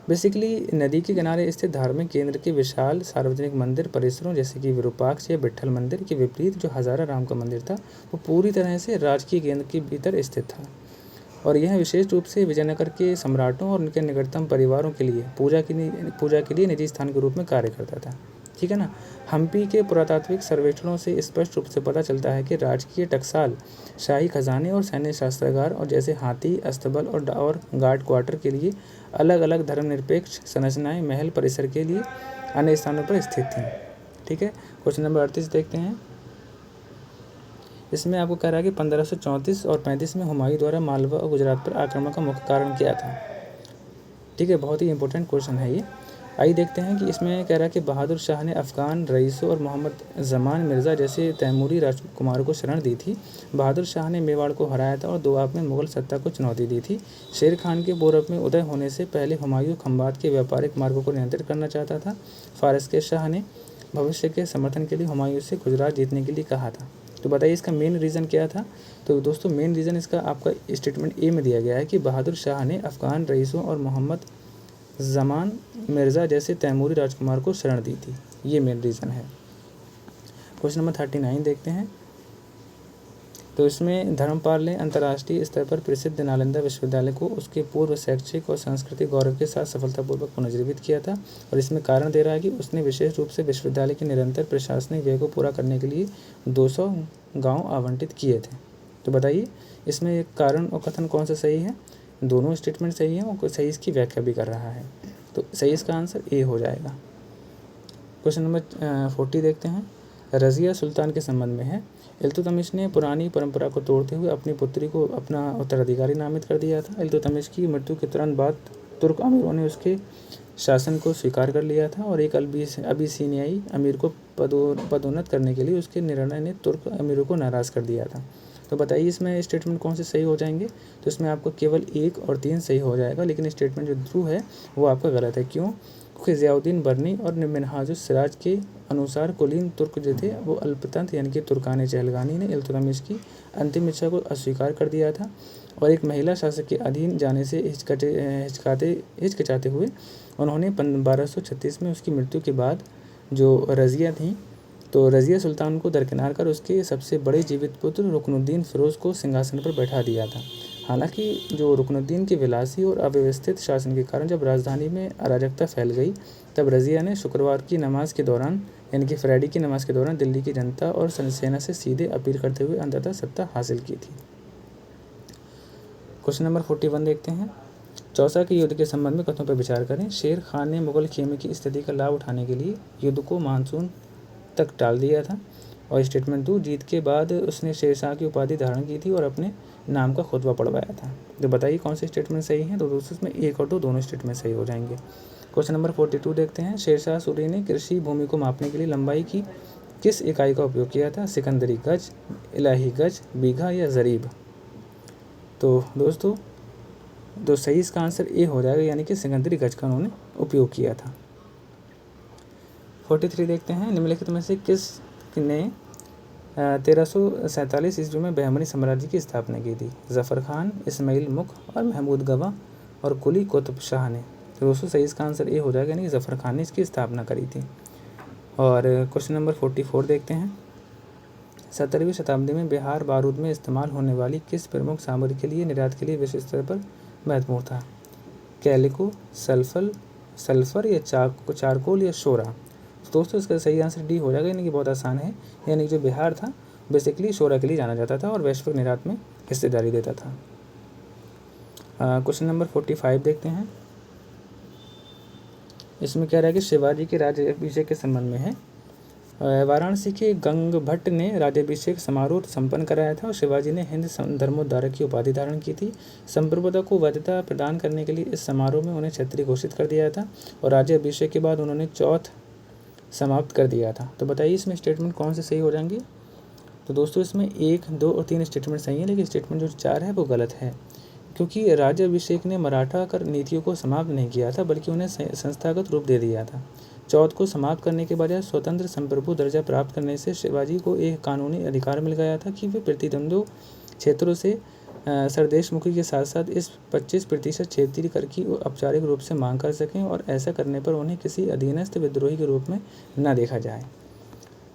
बेसिकली नदी के किनारे स्थित धार्मिक केंद्र के विशाल सार्वजनिक मंदिर परिसरों जैसे कि विरूपाक्ष या विट्ठल मंदिर के विपरीत जो हजारा राम का मंदिर था वो पूरी तरह से राजकीय केंद्र के भीतर स्थित था। और यह विशेष रूप से विजयनगर के सम्राटों और उनके निकटतम परिवारों के लिए पूजा के लिए निजी स्थान के रूप में कार्य करता था। ठीक है ना। हम्पी के पुरातात्विक सर्वेक्षणों से स्पष्ट रूप से पता चलता है कि राजकीय टकसाल, शाही खजाने और सैन्य शस्त्रागार और जैसे हाथी, अस्तबल और गार्ड क्वार्टर के लिए अलग अलग धर्मनिरपेक्ष संरचनाएं महल परिसर के लिए अन्य स्थानों पर स्थित थीं। ठीक है। क्वेश्चन नंबर 38 देखते हैं। इसमें आपको कह रहा है कि 1534 और 35 में हुमायूं द्वारा मालवा और गुजरात पर आक्रमण का मुख्य कारण क्या था। ठीक है, बहुत ही इंपॉर्टेंट क्वेश्चन है ये। आइए देखते हैं कि इसमें कह रहा है कि बहादुर शाह ने अफ़गान रईसों और मोहम्मद जमान मिर्ज़ा जैसे तैमूरी राजकुमारों को शरण दी थी। बहादुर शाह ने मेवाड़ को हराया था और दोआब में मुगल सत्ता को चुनौती दी थी। शेर खान के पूरब में उदय होने से पहले हुमायूं खंबात के व्यापारिक मार्गों को नियंत्रित करना चाहता था। फारस के शाह ने भविष्य के समर्थन के लिए हुमायूं से गुजरात जीतने के लिए कहा था। तो बताइए इसका मेन रीज़न क्या था। तो दोस्तों मेन रीज़न इसका आपका स्टेटमेंट ए में दिया गया है कि बहादुर शाह ने अफ़गान रईसों और मोहम्मद जमान मिर्ज़ा जैसे तैमूरी राजकुमार को शरण दी थी। ये मेन रीज़न है। क्वेश्चन नंबर 39 देखते हैं। तो इसमें धर्मपाल ने अंतर्राष्ट्रीय स्तर पर प्रसिद्ध नालंदा विश्वविद्यालय को उसके पूर्व शैक्षिक और सांस्कृतिक गौरव के साथ सफलतापूर्वक पुनर्जीवित किया था। और इसमें कारण दे रहा है कि उसने विशेष रूप से विश्वविद्यालय के निरंतर प्रशासनिक व्यय को पूरा करने के लिए 200 गाँव आवंटित किए थे। तो बताइए इसमें कारण और कथन कौन सा सही है। दोनों स्टेटमेंट सही है और सही इसकी व्याख्या भी कर रहा है। तो सही इसका आंसर ए हो जाएगा। क्वेश्चन नंबर 40 देखते हैं। रज़िया सुल्तान के संबंध में है। इल्तुतमिश ने पुरानी परंपरा को तोड़ते हुए अपनी पुत्री को अपना उत्तराधिकारी नामित कर दिया था। इल्तुतमिश की मृत्यु के तुरंत बाद तुर्क अमीरों ने उसके शासन को स्वीकार कर लिया था और एक अबीसीनियाई अमीर को पदोन्नत करने के लिए उसके निर्णय ने तुर्क अमीरों को नाराज़ कर दिया था। तो बताइए इसमें स्टेटमेंट कौन से सही हो जाएंगे। तो इसमें आपको केवल 1 और 3 सही हो जाएगा, लेकिन स्टेटमेंट जो ट्रू है वो आपका गलत है। क्यों? क्योंकि ज़ियाउद्दीन बर्नी और मिनहाजुस सिराज के अनुसार कुलीन तुर्क जो थे वो अल्पतंत यानी कि तुर्कान चहलगानी ने इल्तुतमिश की अंतिम इच्छा को अस्वीकार कर दिया था और एक महिला शासक के अधीन जाने से हिचकिचाते हुए उन्होंने 1236 में उसकी मृत्यु के बाद जो रज़िया थी तो रज़िया सुल्तान को दरकिनार कर उसके सबसे बड़े जीवित पुत्र रुकनुद्दीन फ़िरोज़ को सिंहासन पर बैठा दिया था। हालांकि जो रुकनुद्दीन के विलासी और अव्यवस्थित शासन के कारण जब राजधानी में अराजकता फैल गई तब रज़िया ने शुक्रवार की नमाज के दौरान यानी कि फ्राइडे की नमाज के दौरान दिल्ली की जनता और सेना से सीधे अपील करते हुए अंततः सत्ता हासिल की थी। क्वेश्चन नंबर 41 देखते हैं। चौसा के युद्ध के संबंध में कथनों पर विचार करें। शेर खान ने मुगल खेमे की स्थिति का लाभ उठाने के लिए युद्ध को मानसून तक टाल दिया था। और स्टेटमेंट 2 जीत के बाद उसने शेरशाह की उपाधि धारण की थी और अपने नाम का खुतबा पढ़वाया था। तो बताइए कौन से स्टेटमेंट सही हैं। तो दोस्तों इसमें 1 और 2 दोनों स्टेटमेंट सही हो जाएंगे। क्वेश्चन नंबर 42 देखते हैं। शेरशाह सूरी ने कृषि भूमि को मापने के लिए लंबाई की किस इकाई का उपयोग किया था। सिकंदरी गज, इलाही गज, बीघा या ज़रीब। तो दोस्तों तो सही इसका आंसर ए हो जाएगा, यानी कि सिकंदरी गज का उन्होंने उपयोग किया था। 43 देखते हैं। निम्नलिखित में से किस ने 1347 ईस्वी में बहमनी साम्राज्य की स्थापना की थी। ज़फ़र खान, इस्माइल मुख और महमूद गवा और कुली कुतुब शाह ने। तो दोस्तों सही इसका आंसर ए हो जाएगा, यानी कि ज़फ़र खान ने इसकी स्थापना करी थी। और क्वेश्चन नंबर 44 देखते हैं। 17वीं शताब्दी में बिहार बारूद में इस्तेमाल होने वाली किस प्रमुख सामग्री के लिए निर्यात के लिए विश्व स्तर पर महत्वपूर्ण था। कैलिको, सल्फर या चारकोल या शोरा। तो दोस्तों इसका सही आंसर डी हो जाएगा, यानी कि बहुत आसान है। यानी कि जो बिहार था बेसिकली शोरा के लिए जाना जाता था और वैश्विक निर्यात में हिस्सेदारी देता था। क्वेश्चन नंबर 45 देखते हैं। इसमें कह रहा है कि शिवाजी के राज्याभिषेक के संबंध में है। वाराणसी के गंग भट्ट ने राज्याभिषेक समारोह संपन्न कराया था और शिवाजी ने हिंद धर्मोद्धारक की उपाधि धारण की थी। संप्रभुता को वैधता प्रदान करने के लिए इस समारोह में उन्हें क्षत्रिय घोषित कर दिया था और राज्याभिषेक के बाद उन्होंने चौथ समाप्त कर दिया था। तो बताइए इसमें स्टेटमेंट कौन से सही हो जाएंगे। तो दोस्तों इसमें 1, 2 और 3 स्टेटमेंट सही है, लेकिन स्टेटमेंट जो 4 है वो गलत है, क्योंकि राज्याभिषेक ने मराठा कर नीतियों को समाप्त नहीं किया था बल्कि उन्हें संस्थागत रूप दे दिया था। चौथ को समाप्त करने के बजाय स्वतंत्र संप्रभु दर्जा प्राप्त करने से शिवाजी को एक कानूनी अधिकार मिल गया था कि वे प्रतिद्वंद्वी क्षेत्रों से सरदेशमुखी के साथ साथ इस 25% क्षेत्रीय कर की औपचारिक रूप से मांग कर सकें और ऐसा करने पर उन्हें किसी अधीनस्थ विद्रोही के रूप में न देखा जाए।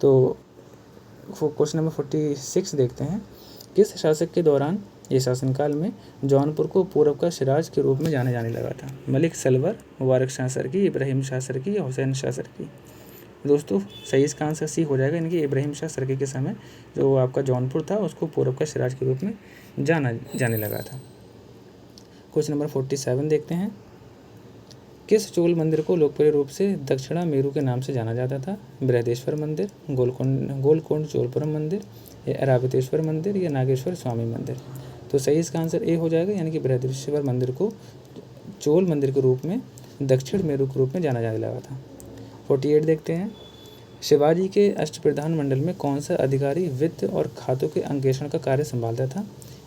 तो क्वेश्चन नंबर 46 देखते हैं। किस शासक के दौरान ये शासनकाल में जौनपुर को पूरब का सिराज के रूप में जाने लगा था। मलिक सलवर, मुबारक शाह सरकी, इब्राहिम शाह सरकी या हुसैन शाह सरकी। दोस्तों सही इसका आंसर सी हो जाएगा, यानी कि इब्राहिम शाह सरकी के समय जो आपका जौनपुर था उसको पूरब का सिराज के रूप में जाने लगा था। क्वेश्चन नंबर 47 देखते हैं। किस चोल मंदिर को लोकप्रिय रूप से दक्षिणा मेरू के नाम से जाना जाता था? बृहदेश्वर मंदिर, गोलकोंड चोलपुरम मंदिर, या ऐरावतेश्वर मंदिर, या नागेश्वर स्वामी मंदिर? तो सही इसका आंसर ए हो जाएगा, यानी कि बृहदेश्वर मंदिर को चोल मंदिर के रूप में दक्षिण मेरू के रूप में जाना जाने लगा था। 48 देखते हैं। शिवाजी के अष्टप्रधान मंडल में कौन सा अधिकारी वित्त और खातों के अंकेक्षण का कार्य संभालता था?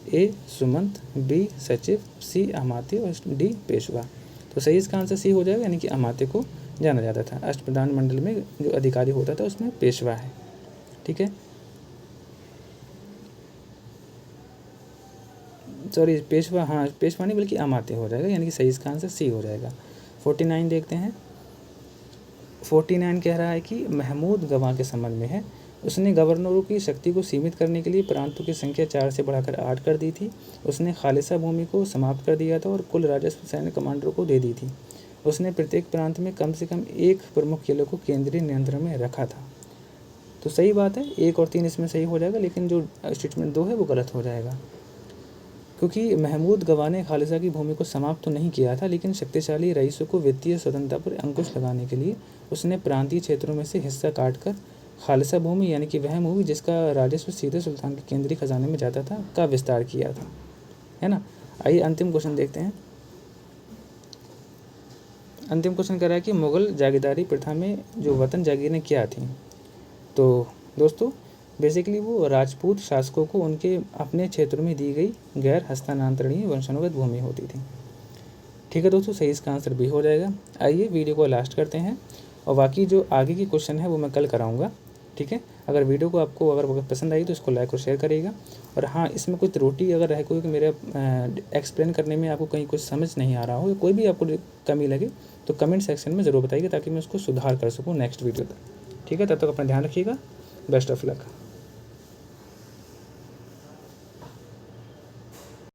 ए सुमंत, बी सचिव, सी अमात्य और डी पेशवा? तो सही इसका आंसर सी हो जाएगा, यानी कि अमात्य को जाना जाता था। अष्टप्रधान मंडल में जो अधिकारी होता था उसमें पेशवा है। ठीक है, सॉरी पेशवा, हाँ पेशवा नहीं बल्कि अमात्य हो जाएगा, यानी कि सही इसका आंसर सी हो जाएगा। 49 देखते हैं। 49 कह रहा है कि महमूद गवाह के संबंध में है। उसने गवर्नरों की शक्ति को सीमित करने के लिए प्रांतों की संख्या 4 से बढ़ाकर 8 कर दी थी। उसने खालिसा भूमि को समाप्त कर दिया था और कुल राजस्व सैन्य कमांडरों को दे दी थी। उसने प्रत्येक प्रांत में कम से कम एक प्रमुख किले को केंद्रीय नियंत्रण में रखा था। तो सही बात है, 1 और 3 इसमें सही हो जाएगा, लेकिन जो स्टेटमेंट 2 है वो गलत हो जाएगा, क्योंकि महमूद गवाह ने खालिसा की भूमि को समाप्त तो नहीं किया था, लेकिन शक्तिशाली रईसों को वित्तीय स्वतंत्रता पर अंकुश लगाने के लिए उसने प्रांतीय क्षेत्रों में से हिस्सा काटकर खालिसा भूमि, यानी कि वह भूमि जिसका राजस्व सीधे सुल्तान के केंद्रीय खजाने में जाता था, का विस्तार किया था, है ना। आइए अंतिम क्वेश्चन देखते हैं। अंतिम क्वेश्चन कह रहा है कि मुगल जागीरदारी प्रथा में जो वतन जागीरें क्या थी? तो दोस्तों बेसिकली वो राजपूत शासकों को उनके अपने क्षेत्र में दी गई गैर हस्तांतरणीय वंशानुगत भूमि होती थी। ठीक है दोस्तों, सही इसका आंसर भी हो जाएगा। आइए वीडियो को लास्ट करते हैं, और बाकी जो आगे की क्वेश्चन है वो मैं कल कराऊंगा। ठीक है, अगर वीडियो को आपको अगर पसंद आई तो इसको लाइक और शेयर करिएगा। और हाँ, इसमें कोई त्रुटि अगर रहे, कोई मेरे एक्सप्लेन करने में आपको कहीं कुछ समझ नहीं आ रहा हो, या कोई भी आपको कमी लगे तो कमेंट सेक्शन में ज़रूर बताइए, ताकि मैं उसको सुधार कर सकूँ नेक्स्ट वीडियो तक। ठीक है, तब तक अपना ध्यान रखिएगा। Best of luck.